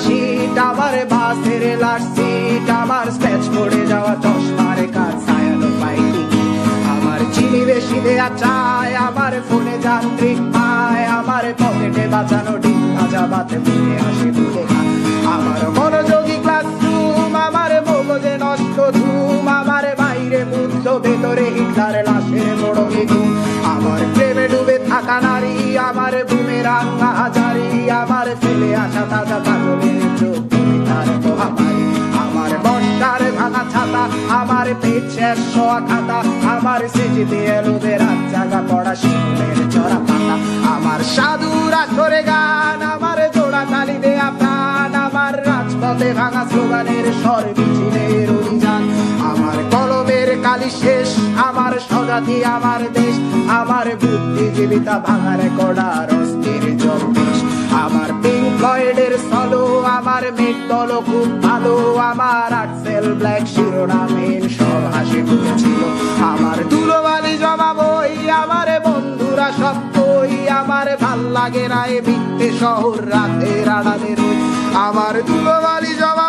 শীত, আমার বাসের লাস্ট সিট, আমার স্ক্র্যাচ পড়ে যাওয়া চশমার কাজ ছায়ানো পাইনি, আমার চিনি বেশি দেয়া চায়, আমার ফোনে যান্ত্রিক পায়, আমার পকেটে বাঁচানো ডিম ভাজা বাতে মনে আসে ভুলে খায়, আমার মনোযোগী ক্লাসরুম, আমার মগজে নষ্ট ধুম, আমার বাইরে বুদ্ধ ভেতরে হিটলার লাশের বড় নিধুম, আমার প্রেমে ডুবে থাকা নারী, আমার বুমেরাং হাজারি, আমার ফেলে আসা তাজা কাজলের চোখ তুমি তার মহামারী, আমার বর্ষার ভাঙা ছাতা, আমার পেট শেষ হওয়া খাতা, আমার স্মৃতিতে এলোদের রাত জাগা পড়া শিমুলের চড়া পাতা, আমার সাধুরা করে গান, আমার জোড়া তালি দেয়া প্রাণ, আমার রাজপথে ভাঙা স্লোগানের স্বর মিছিলের অভিযান, আমার কলমের কালি শেষ, আমার স্বজাতি আমার দেশ, আমার বুদ্ধিজীবিতা ভাঙার কড়ার অস্থির জম্পেশ, আমার পিঙ্ক ফ্লয়েডের সলো, আমার মেট দল খুব ভালো, আমার আর্টসেল ব্ল্যাক শিরোনামহীন সব হাসি খুঁজেছিল, আমার ধুলোবালি জমা বই, আমার বন্ধুরা সব কই, আমার ভাল লাগে না এ মিথ্যে শহর রাতের আড়ালে রই, আমার ধুলোবালি জমা